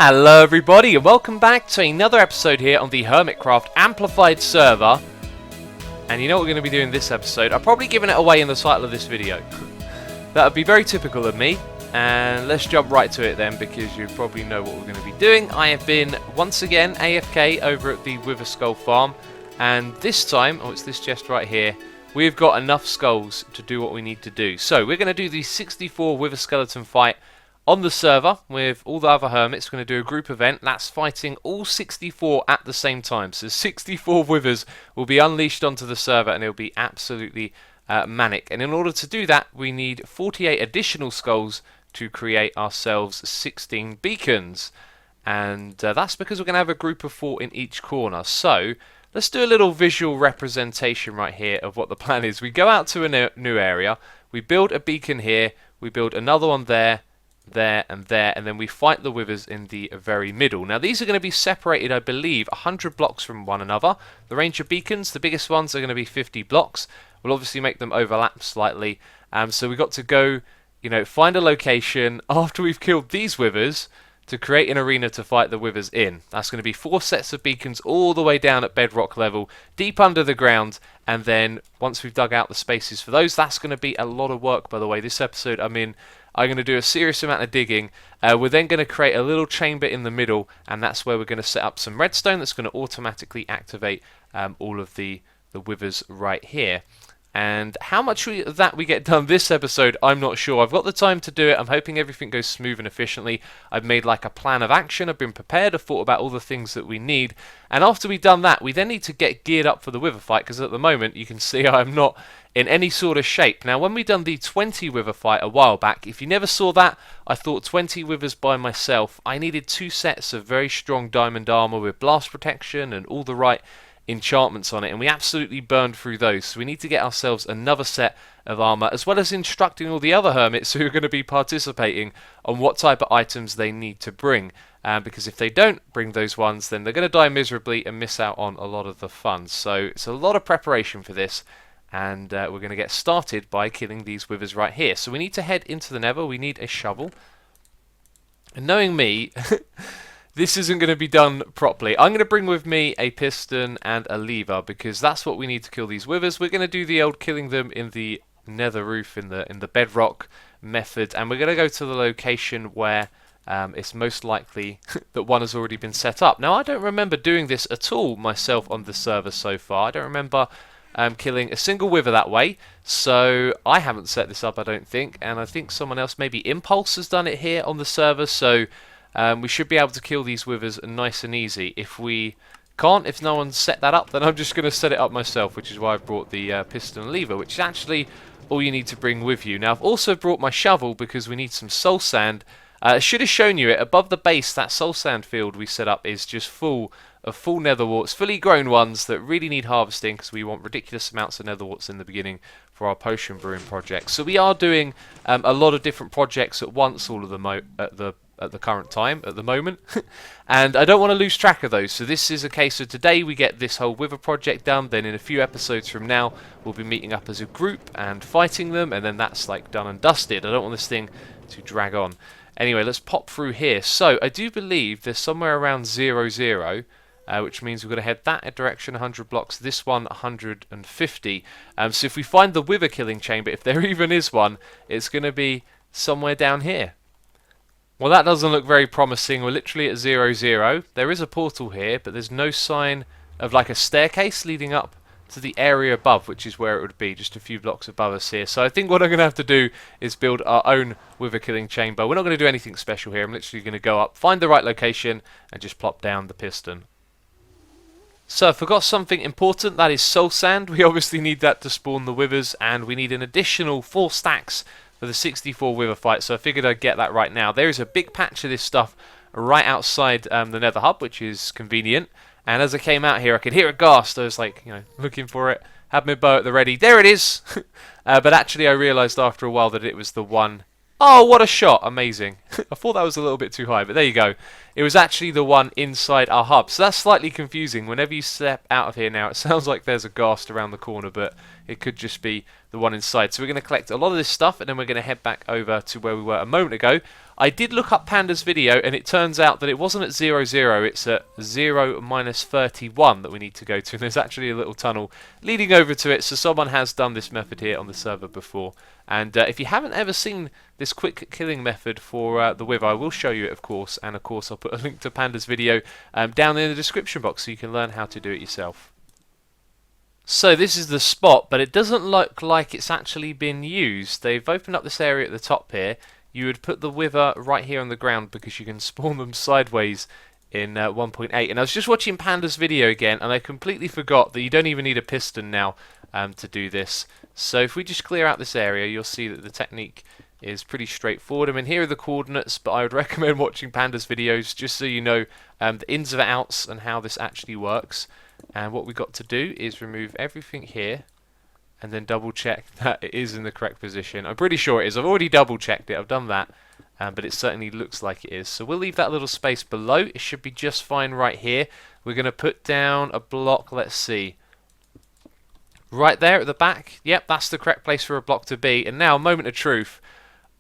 Hello everybody and welcome back to another episode here on the Hermitcraft Amplified server. And you know what we're going to be doing this episode? I've probably given it away in the title of this video. That would be very typical of me. And let's jump right to it then, because you probably know what we're going to be doing. I have been once again AFK over at the Wither Skull farm. And this time, it's this chest right here, we've got enough skulls to do what we need to do. So we're going to do the 64 Wither Skeleton fight on the server with all the other hermits. We're going to do a group event that's fighting all 64 at the same time. So 64 withers will be unleashed onto the server and it'll be absolutely manic. And in order to do that, we need 48 additional skulls to create ourselves 16 beacons. And that's because we're going to have a group of 4 in each corner. So let's do a little visual representation right here of what the plan is. We go out to a new area, we build a beacon here, we build another one there, and then we fight the withers in the very middle. Now these are going to be separated, I believe, 100 blocks from one another. The range of beacons, the biggest ones, are going to be 50 blocks. We'll obviously make them overlap slightly. So we've got to go, find a location after we've killed these withers to create an arena to fight the withers in. That's going to be 4 sets of beacons all the way down at bedrock level, deep under the ground, and then once we've dug out the spaces for those, that's going to be a lot of work, by the way. This episode I'm going to do a serious amount of digging. We're then going to create a little chamber in the middle, and that's where we're going to set up some redstone that's going to automatically activate all of the withers right here. And how much of that we get done this episode, I'm not sure. I've got the time to do it. I'm hoping everything goes smooth and efficiently. I've made like a plan of action. I've been prepared. I've thought about all the things that we need. And after we've done that, we then need to get geared up for the wither fight, because at the moment, you can see I'm not in any sort of shape. Now, when we done the 20 wither fight a while back, if you never saw that, I thought 20 withers by myself. I needed 2 sets of very strong diamond armor with blast protection and all the right enchantments on it, and we absolutely burned through those. So we need to get ourselves another set of armor, as well as instructing all the other hermits who are going to be participating on what type of items they need to bring, because if they don't bring those ones, then they're going to die miserably and miss out on a lot of the fun. So it's a lot of preparation for this, and we're going to get started by killing these withers right here. So we need to head into the nether. We need a shovel, and knowing me this isn't going to be done properly. I'm going to bring with me a piston and a lever, because that's what we need to kill these withers. We're going to do the old killing them in the nether roof, in the bedrock method, and we're going to go to the location where it's most likely that one has already been set up. Now, I don't remember doing this at all myself on the server so far. I don't remember killing a single wither that way, so I haven't set this up, I don't think, and I think someone else, maybe Impulse, has done it here on the server, so we should be able to kill these withers nice and easy. If we can't, if no one's set that up, then I'm just going to set it up myself, which is why I've brought the piston and lever, which is actually all you need to bring with you. Now, I've also brought my shovel because we need some soul sand. I should have shown you it. Above the base, that soul sand field we set up is just full of full nether warts, fully grown ones that really need harvesting, because we want ridiculous amounts of nether warts in the beginning for our potion brewing project. So we are doing a lot of different projects at once, all of them at the current time, at the moment, and I don't want to lose track of those. So this is a case of today we get this whole wither project done, then in a few episodes from now we'll be meeting up as a group and fighting them, and then that's like done and dusted. I don't want this thing to drag on. Anyway, let's pop through here. So I do believe there's somewhere around 0, 0, which means we're going to head that direction 100 blocks, this one 150. So if we find the wither killing chamber, if there even is one, it's going to be somewhere down here. Well, that doesn't look very promising. We're literally at 0, 0. There is a portal here, but there's no sign of like a staircase leading up to the area above, which is where it would be, just a few blocks above us here. So I think what I'm going to have to do is build our own wither killing chamber. We're not going to do anything special here. I'm literally going to go up, find the right location, and just plop down the piston. So I forgot something important, that is soul sand. We obviously need that to spawn the withers, and we need an additional 4 stacks for the 64 wither fight, so I figured I'd get that right now. There is a big patch of this stuff right outside the nether hub, which is convenient, and as I came out here I could hear a ghast. I was like, looking for it, had my bow at the ready. There it is! But actually I realised after a while that it was the one Oh, what a shot! Amazing. I thought that was a little bit too high, but there you go. It was actually the one inside our hub. So that's slightly confusing. Whenever you step out of here now, it sounds like there's a ghast around the corner, but it could just be the one inside. So we're going to collect a lot of this stuff, and then we're going to head back over to where we were a moment ago. I did look up Panda's video, and it turns out that it wasn't at 0, 0, it's at 0, -31 that we need to go to. And there's actually a little tunnel leading over to it, so someone has done this method here on the server before. And if you haven't ever seen this quick killing method for the Wither, I will show you it, of course, and of course I'll put a link to Panda's video down in the description box so you can learn how to do it yourself. So this is the spot, but it doesn't look like it's actually been used. They've opened up this area at the top here. You would put the Wither right here on the ground because you can spawn them sideways in 1.8. And I was just watching Panda's video again, and I completely forgot that you don't even need a piston now to do this. So if we just clear out this area, you'll see that the technique is pretty straightforward. I mean, here are the coordinates, but I would recommend watching Panda's videos just so you know the ins and outs and how this actually works. And what we've got to do is remove everything here and then double check that it is in the correct position. I'm pretty sure it is. I've already double checked it. I've done that. But it certainly looks like it is. So we'll leave that little space below. It should be just fine right here. We're going to put down a block. Let's see. Right there at the back. Yep, that's the correct place for a block to be. And now, moment of truth.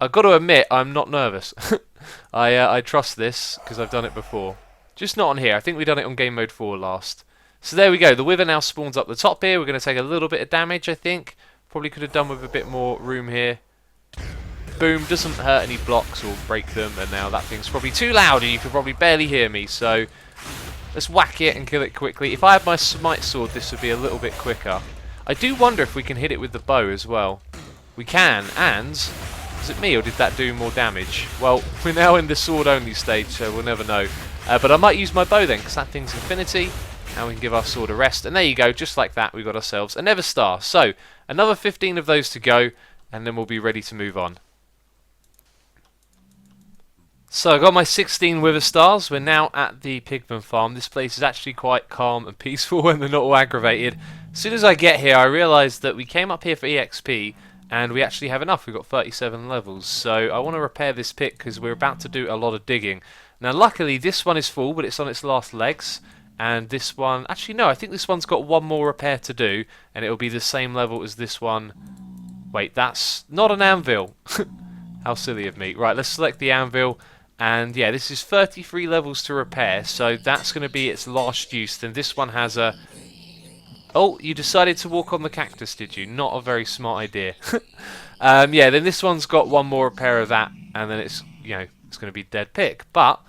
I've got to admit, I'm not nervous. I trust this because I've done it before. Just not on here. I think we've done it on Game Mode 4 last. So there we go. The Wither now spawns up the top here. We're going to take a little bit of damage, I think. Probably could have done with a bit more room here. Boom. Doesn't hurt any blocks or break them. And now that thing's probably too loud and you can probably barely hear me. So let's whack it and kill it quickly. If I had my smite sword, this would be a little bit quicker. I do wonder if we can hit it with the bow as well. We can, and is it me or did that do more damage? Well, we're now in the sword only stage, so we'll never know. But I might use my bow then, because that thing's infinity, and we can give our sword a rest. And there you go, just like that, we got ourselves a Nether Star. So, another 15 of those to go, and then we'll be ready to move on. So I got my 16 Wither Stars. We're now at the Pigman farm. This place is actually quite calm and peaceful when they're not all aggravated. As soon as I get here, I realised that we came up here for EXP, and we actually have enough. We've got 37 levels. So I want to repair this pick because we're about to do a lot of digging. Now luckily this one is full, but it's on its last legs. And this one, actually no, I think this one's got one more repair to do, and it'll be the same level as this one. Wait, that's not an anvil. How silly of me. Right, let's select the anvil. And yeah, this is 33 levels to repair, so that's going to be its last use. Then this one has a... Oh, you decided to walk on the cactus, did you? Not a very smart idea. Yeah, then this one's got one more repair of that, and then it's, you know, it's going to be dead pick. But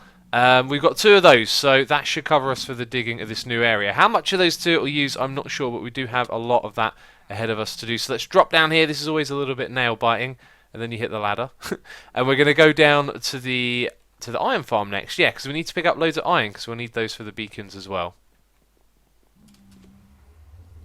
we've got 2 of those, so that should cover us for the digging of this new area. How much of those 2 it will use, I'm not sure, but we do have a lot of that ahead of us to do. So let's drop down here. This is always a little bit nail biting, and then you hit the ladder. And we're going to go down to the iron farm next. Yeah, because we need to pick up loads of iron, because we'll need those for the beacons as well.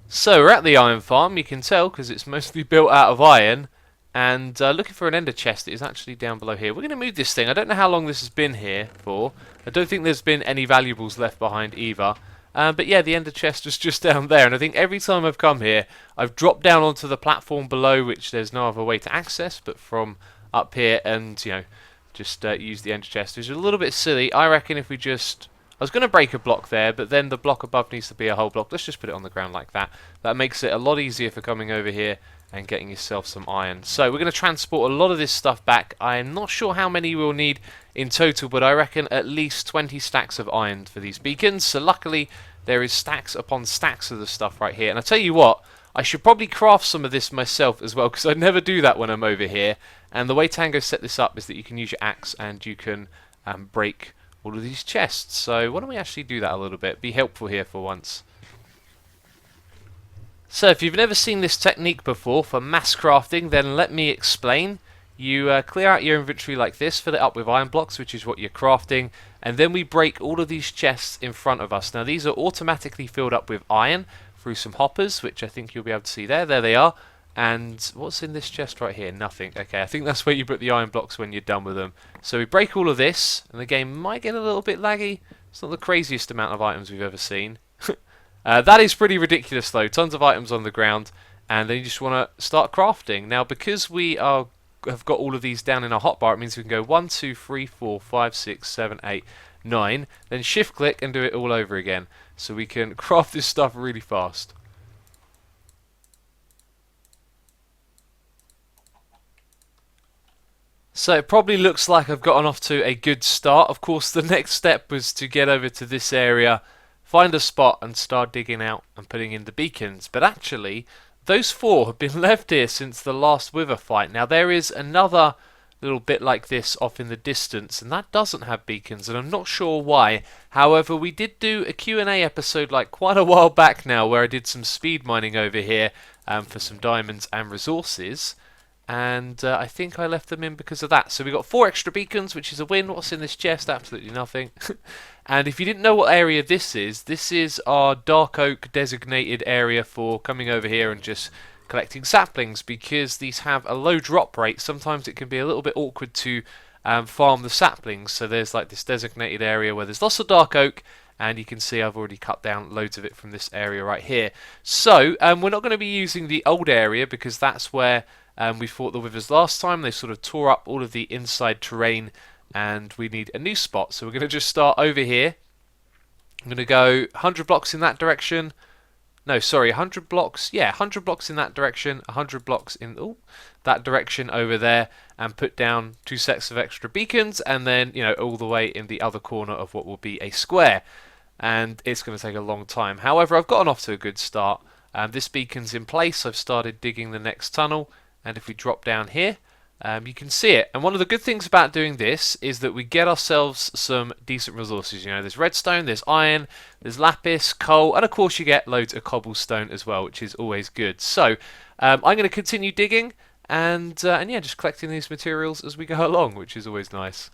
So we're at the iron farm, you can tell, because it's mostly built out of iron. And looking for an ender chest, it is actually down below here. We're going to move this thing. I don't know how long this has been here for. I don't think there's been any valuables left behind either. But yeah, the ender chest was just down there. And I think every time I've come here, I've dropped down onto the platform below, which there's no other way to access but from up here. And, you know, just use the ender chest, which is a little bit silly. I reckon if we just... I was going to break a block there, but then the block above needs to be a whole block. Let's just put it on the ground like that. That makes it a lot easier for coming over here and getting yourself some iron. So we're going to transport a lot of this stuff back. I'm not sure how many we'll need in total, but I reckon at least 20 stacks of iron for these beacons. So luckily there is stacks upon stacks of the stuff right here. And I tell you what, I should probably craft some of this myself as well, because I never do that when I'm over here. And the way Tango set this up is that you can use your axe and you can break all of these chests. So why don't we actually do that a little bit? Be helpful here for once. So if you've never seen this technique before for mass crafting, then let me explain. You clear out your inventory like this, fill it up with iron blocks, which is what you're crafting, and then we break all of these chests in front of us. Now these are automatically filled up with iron through some hoppers, which I think you'll be able to see there. There they are. And what's in this chest right here? Nothing. Okay, I think that's where you put the iron blocks when you're done with them. So we break all of this, and the game might get a little bit laggy. It's not the craziest amount of items we've ever seen. That is pretty ridiculous though. Tons of items on the ground, and then you just want to start crafting. Now because we are have got all of these down in our hotbar, it means we can go 1, 2, 3, 4, 5, 6, 7, 8, 9, then shift click and do it all over again. So we can craft this stuff really fast. So it probably looks like I've gotten off to a good start. Of course, the next step was to get over to this area, find a spot and start digging out and putting in the beacons. But actually, those 4 have been left here since the last Wither fight. Now, there is another little bit like this off in the distance, and that doesn't have beacons, and I'm not sure why. However, we did do a Q&A episode like quite a while back now where I did some speed mining over here for some diamonds and resources. And I think I left them in because of that. So we got 4 extra beacons, which is a win. What's in this chest? Absolutely nothing. And if you didn't know what area this is our dark oak designated area for coming over here and just collecting saplings, because these have a low drop rate. Sometimes it can be a little bit awkward to farm the saplings. So there's like this designated area where there's lots of dark oak, and you can see I've already cut down loads of it from this area right here. So we're not going to be using the old area because that's where we fought the withers last time. They sort of tore up all of the inside terrain, and we need a new spot. So we're going to just start over here. I'm going to go 100 blocks in that direction. No, sorry, 100 blocks. Yeah, 100 blocks in that direction, 100 blocks in that direction over there, and put down 2 sets of extra beacons, and then, you know, all the way in the other corner of what will be a square. And it's going to take a long time. However, I've gotten off to a good start. This beacon's in place. I've started digging the next tunnel. And if we drop down here, you can see it. And one of the good things about doing this is that we get ourselves some decent resources. You know, there's redstone, there's iron, there's lapis, coal, and of course you get loads of cobblestone as well, which is always good. So I'm going to continue digging and yeah, just collecting these materials as we go along, which is always nice.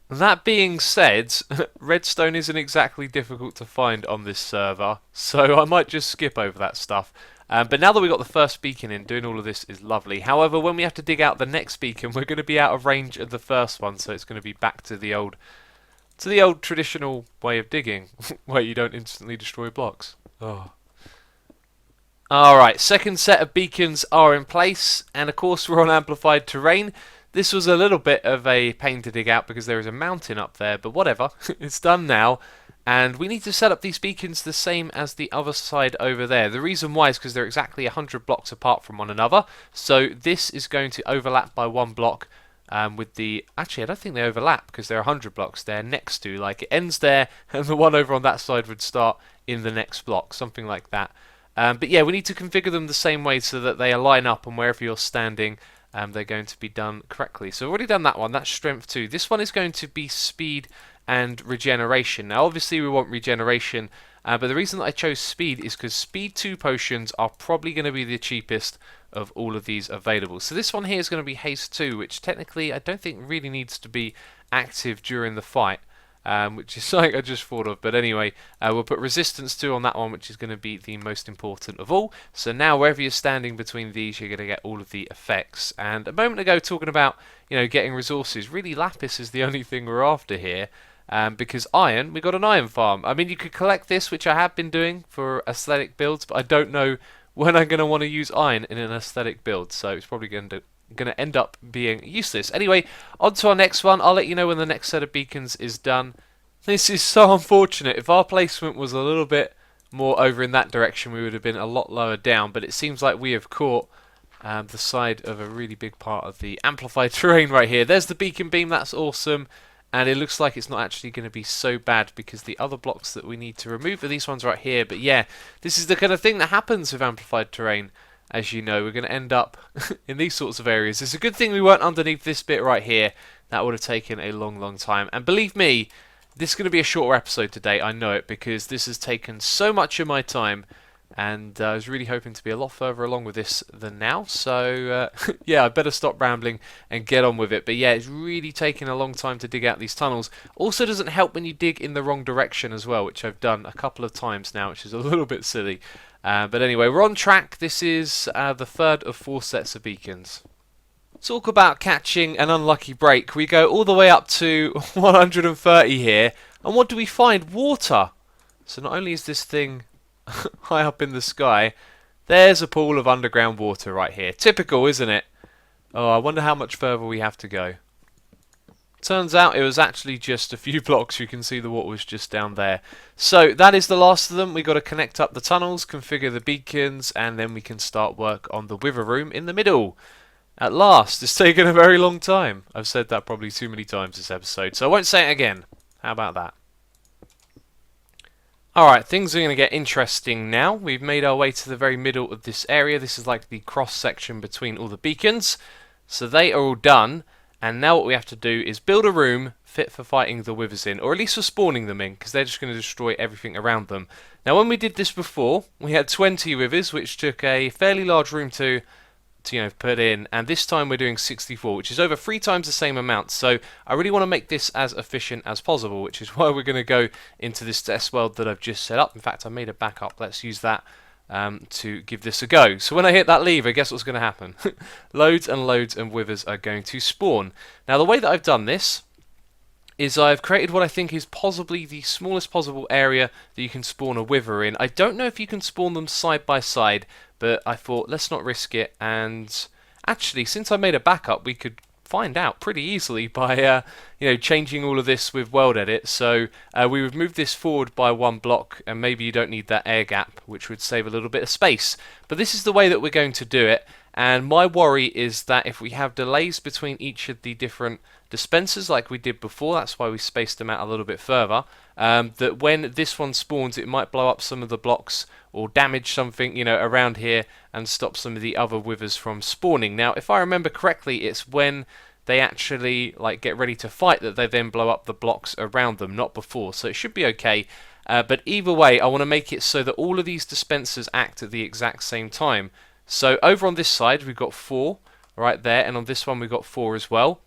That being said, redstone isn't exactly difficult to find on this server, so I might just skip over that stuff. But now that we've got the first beacon in, doing all of this is lovely. However, when we have to dig out the next beacon, we're going to be out of range of the first one, so it's going to be back to the old traditional way of digging, where you don't instantly destroy blocks. Oh. Alright, second set of beacons are in place, and of course we're on amplified terrain. This was a little bit of a pain to dig out because there is a mountain up there, but whatever, it's done now. And we need to set up these beacons the same as the other side over there. The reason why is because they're exactly 100 blocks apart from one another. So this is going to overlap by 1 block with the... Actually, I don't think they overlap because they're 100 blocks. They're next to, like, it ends there and the one over on that side would start in the next block, something like that. But yeah, we need to configure them the same way so that they align up, and wherever you're standing, they're going to be done correctly. So I've already done that one. That's strength 2. This one is going to be speed and regeneration. Now obviously we want regeneration, but the reason that I chose speed is because speed 2 potions are probably going to be the cheapest of all of these available. So this one here is going to be haste 2, which technically I don't think really needs to be active during the fight, which is something I just thought of. But anyway, we'll put resistance 2 on that one, which is going to be the most important of all. So now wherever you're standing between these, you're going to get all of the effects. And a moment ago talking about, you know, getting resources, really lapis is the only thing we're after here. Because iron, we got an iron farm. I mean, you could collect this, which I have been doing for aesthetic builds, but I don't know when I'm going to want to use iron in an aesthetic build, so it's probably going to end up being useless. Anyway, on to our next one. I'll let you know when the next set of beacons is done. This is so unfortunate. If our placement was a little bit more over in that direction, we would have been a lot lower down, but it seems like we have caught the side of a really big part of the amplified terrain right here. There's the beacon beam, that's awesome. And it looks like it's not actually going to be so bad because the other blocks that we need to remove are these ones right here. But yeah, this is the kind of thing that happens with amplified terrain. As you know, we're going to end up in these sorts of areas. It's a good thing we weren't underneath this bit right here. That would have taken a long, long time. And believe me, this is going to be a shorter episode today. I know it because this has taken so much of my time. And I was really hoping to be a lot further along with this than now. So, yeah, I better stop rambling and get on with it. But yeah, it's really taking a long time to dig out these tunnels. Also doesn't help when you dig in the wrong direction as well, which I've done a couple of times now, which is a little bit silly. But anyway, we're on track. This is the third of 4 sets of beacons. Talk about catching an unlucky break. We go all the way up to 130 here. And what do we find? Water. So not only is this thing high up in the sky, there's a pool of underground water right here. Typical, isn't it? Oh, I wonder how much further we have to go. Turns out it was actually just a few blocks. You can see the water was just down there. So that is the last of them. We've got to connect up the tunnels, configure the beacons, and then we can start work on the wither room in the middle. At last. It's taken a very long time. I've said that probably too many times this episode, so I won't say it again. How about that? Alright, things are going to get interesting now. We've made our way to the very middle of this area. This is like the cross section between all the beacons. So they are all done. And now what we have to do is build a room fit for fighting the withers in, or at least for spawning them in, because they're just going to destroy everything around them. Now when we did this before, we had 20 withers, which took a fairly large room to put in, and this time we're doing 64, which is over 3 times the same amount. So I really want to make this as efficient as possible, which is why we're going to go into this test world that I've just set up. In fact, I made a backup. Let's use that to give this a go. So when I hit that lever, guess what's going to happen? Loads and loads of withers are going to spawn. Now the way that I've done this is I've created what I think is possibly the smallest possible area that you can spawn a wither in. I don't know if you can spawn them side by side, but I thought let's not risk it, and actually since I made a backup we could find out pretty easily by changing all of this with world edit. So we would move this forward by 1 block, and maybe you don't need that air gap, which would save a little bit of space. But this is the way that we're going to do it, and my worry is that if we have delays between each of the different dispensers like we did before, that's why we spaced them out a little bit further, that when this one spawns it might blow up some of the blocks or damage something around here and stop some of the other withers from spawning. Now if I remember correctly, it's when they actually get ready to fight that they then blow up the blocks around them, not before, so it should be okay. But either way, I want to make it so that all of these dispensers act at the exact same time. So over on this side we've got 4 right there, and on this one we've got 4 as well.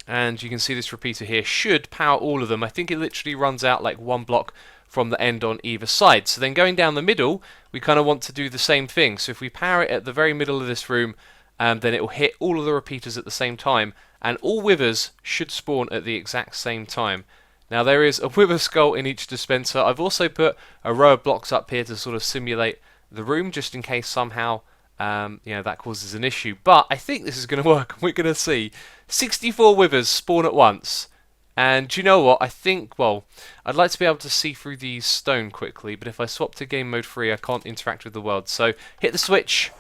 And you can see this repeater here should power all of them. I think it literally runs out like 1 block from the end on either side. So then going down the middle, we kind of want to do the same thing. So if we power it at the very middle of this room, then it will hit all of the repeaters at the same time, and all withers should spawn at the exact same time. Now there is a wither skull in each dispenser. I've also put a row of blocks up here to sort of simulate the room, just in case somehow that causes an issue. But I think this is going to work. We're going to see 64 withers spawn at once. And do you know what? I think, well, I'd like to be able to see through these stone quickly, but if I swap to game mode 3, I can't interact with the world. So hit the switch,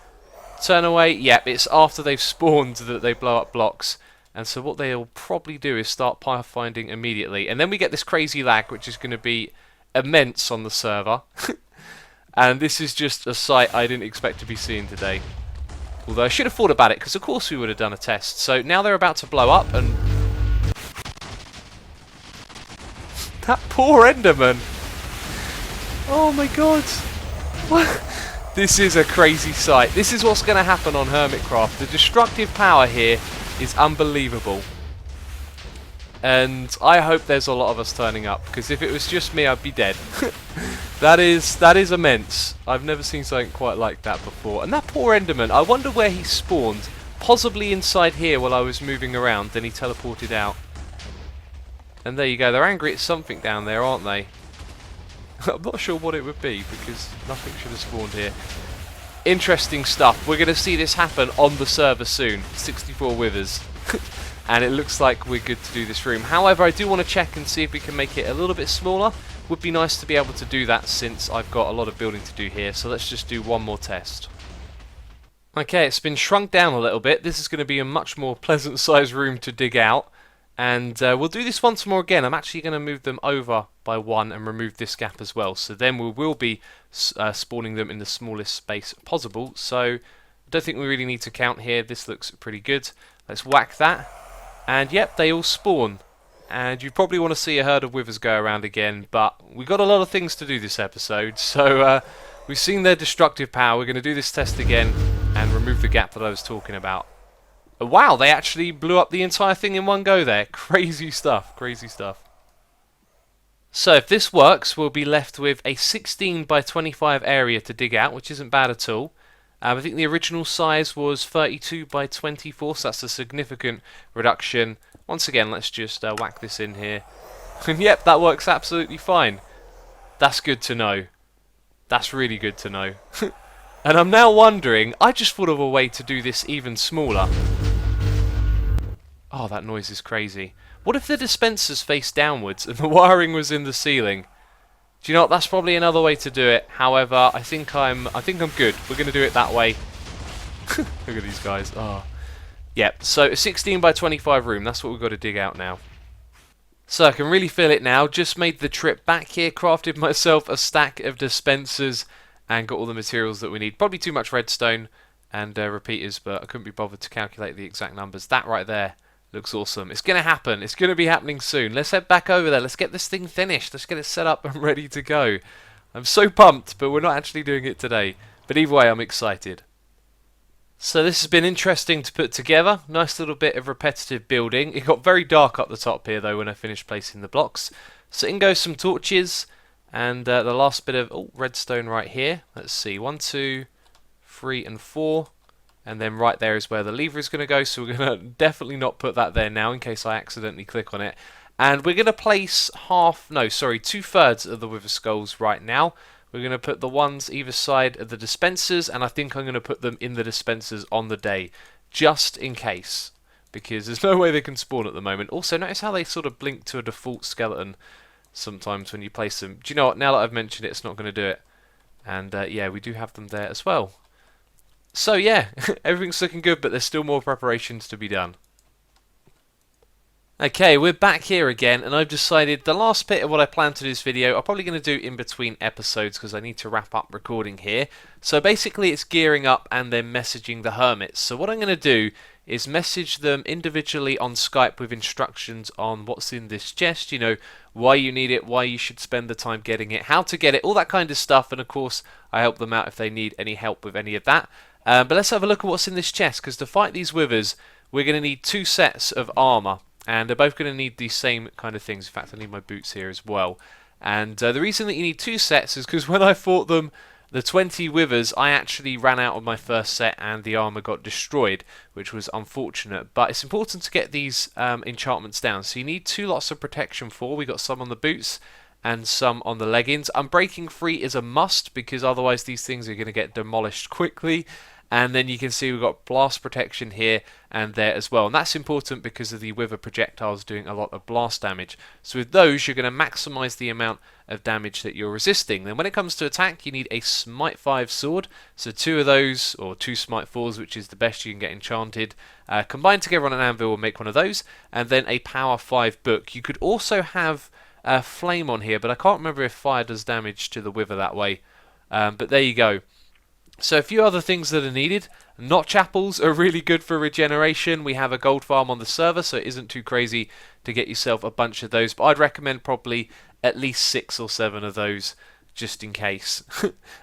turn away. Yep, it's after they've spawned that they blow up blocks. And so what they'll probably do is start pathfinding immediately. And then we get this crazy lag, which is going to be immense on the server. And this is just a sight I didn't expect to be seeing today. Although I should have thought about it, because of course we would have done a test. So now they're about to blow up, and that poor Enderman. Oh my god. What? This is a crazy sight. This is what's going to happen on Hermitcraft. The destructive power here is unbelievable. And I hope there's a lot of us turning up, because if it was just me I'd be dead. That is immense. I've never seen something quite like that before. And that poor Enderman, I wonder where he spawned. Possibly inside here while I was moving around, then he teleported out. And there you go, they're angry at something down there, aren't they? I'm not sure what it would be, because nothing should have spawned here. Interesting stuff. We're going to see this happen on the server soon. 64 withers. And it looks like we're good to do this room. However, I do want to check and see if we can make it a little bit smaller. Would be nice to be able to do that since I've got a lot of building to do here. So let's just do one more test. Okay, it's been shrunk down a little bit. This is going to be a much more pleasant sized room to dig out. And we'll do this once more again. I'm actually going to move them over by 1 and remove this gap as well. So then we will be spawning them in the smallest space possible. So I don't think we really need to count here. This looks pretty good. Let's whack that. And yep, they all spawn. And you probably want to see a herd of withers go around again. But we've got a lot of things to do this episode. So we've seen their destructive power. We're going to do this test again and remove the gap that I was talking about. Wow, they actually blew up the entire thing in one go there. Crazy stuff, crazy stuff. So if this works, we'll be left with a 16 by 25 area to dig out, which isn't bad at all. I think the original size was 32 by 24, so that's a significant reduction. Once again, let's just whack this in here. And yep, that works absolutely fine. That's good to know. That's really good to know. And I'm now wondering, I just thought of a way to do this even smaller. Oh, that noise is crazy. What if the dispensers face downwards and the wiring was in the ceiling? Do you know what? That's probably another way to do it. However, I think I'm good. We're going to do it that way. Look at these guys. Oh. Yep, so a 16 by 25 room. That's what we've got to dig out now. So I can really feel it now. Just made the trip back here, crafted myself a stack of dispensers, and got all the materials that we need. Probably too much redstone and repeaters, but I couldn't be bothered to calculate the exact numbers. That right there looks awesome. It's going to happen. It's going to be happening soon. Let's head back over there. Let's get this thing finished. Let's get it set up and ready to go. I'm so pumped, but we're not actually doing it today. But either way, I'm excited. So this has been interesting to put together. Nice little bit of repetitive building. It got very dark up the top here though when I finished placing the blocks. So in goes some torches and the last bit of redstone right here. Let's see, 1, 2, 3 and 4. And then right there is where the lever is going to go. So we're going to definitely not put that there now in case I accidentally click on it. And we're going to place 2/3 of the wither skulls right now. We're going to put the ones either side of the dispensers, and I think I'm going to put them in the dispensers on the day, just in case, because there's no way they can spawn at the moment. Also, notice how they sort of blink to a default skeleton sometimes when you place them. Do you know what? Now that I've mentioned it, it's not going to do it. And yeah, we do have them there as well. So yeah, everything's looking good, but there's still more preparations to be done. Okay, we're back here again, and I've decided the last bit of what I planned to do this video, I'm probably going to do in between episodes because I need to wrap up recording here. So basically it's gearing up and then messaging the hermits. So what I'm going to do is message them individually on Skype with instructions on what's in this chest, you know, why you need it, why you should spend the time getting it, how to get it, all that kind of stuff, and of course I help them out if they need any help with any of that. But let's have a look at what's in this chest, because to fight these withers we're going to need 2 sets of armour. And they're both going to need the same kind of things. In fact, I need my boots here as well. And the reason that you need 2 sets is because when I fought them, the 20 withers, I actually ran out of my first set and the armour got destroyed, which was unfortunate. But it's important to get these enchantments down. So you need 2 lots of protection 4. We got some on the boots and some on the leggings. Unbreaking 3 is a must because otherwise these things are going to get demolished quickly. And then you can see we've got blast protection here and there as well. And that's important because of the wither projectiles doing a lot of blast damage. So with those, you're going to maximise the amount of damage that you're resisting. Then when it comes to attack, you need a Smite 5 sword. So 2 of those, or 2 Smite 4s, which is the best you can get enchanted, combined together on an anvil will make one of those. And then a Power 5 book. You could also have a flame on here, but I can't remember if fire does damage to the wither that way. But there you go. So a few other things that are needed. Notch apples are really good for regeneration. We have a gold farm on the server, so it isn't too crazy to get yourself a bunch of those. But I'd recommend probably at least 6 or 7 of those, just in case.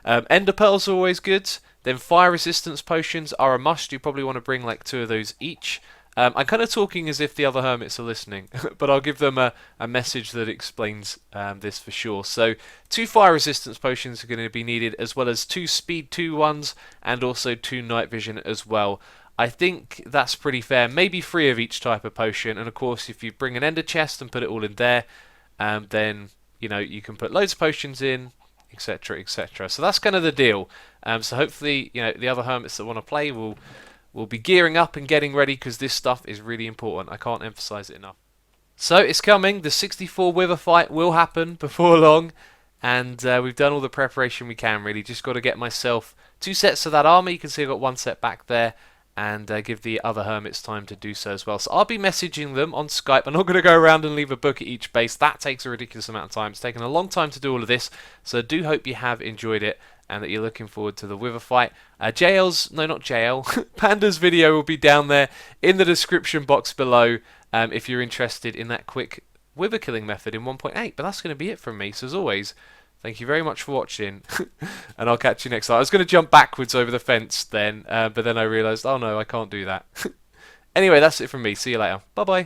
Ender pearls are always good. Then fire resistance potions are a must. You probably want to bring like 2 of those each. I'm kind of talking as if the other hermits are listening, but I'll give them a message that explains this for sure. So 2 fire resistance potions are going to be needed, as well as 2 speed 2 ones, and also 2 night vision as well. I think that's pretty fair. Maybe 3 of each type of potion, and of course if you bring an ender chest and put it all in there, then you know you can put loads of potions in, etc, etc. So that's kind of the deal. So hopefully, you know, the other hermits that want to play will be gearing up and getting ready, because this stuff is really important. I can't emphasize it enough. So it's coming. The 64 wither fight will happen before long, and we've done all the preparation we can really. Just got to get myself 2 sets of that armor. You can see I've got 1 set back there, and give the other hermits time to do so as well. So I'll be messaging them on Skype. I'm not going to go around and leave a book at each base. That takes a ridiculous amount of time. It's taken a long time to do all of this, so I do hope you have enjoyed it and that you're looking forward to the wither fight. Panda's video will be down there in the description box below if you're interested in that quick wither killing method in 1.8. But that's going to be it from me. So as always, thank you very much for watching, and I'll catch you next time. I was going to jump backwards over the fence then, but then I realised, oh no, I can't do that. Anyway, that's it from me. See you later. Bye bye.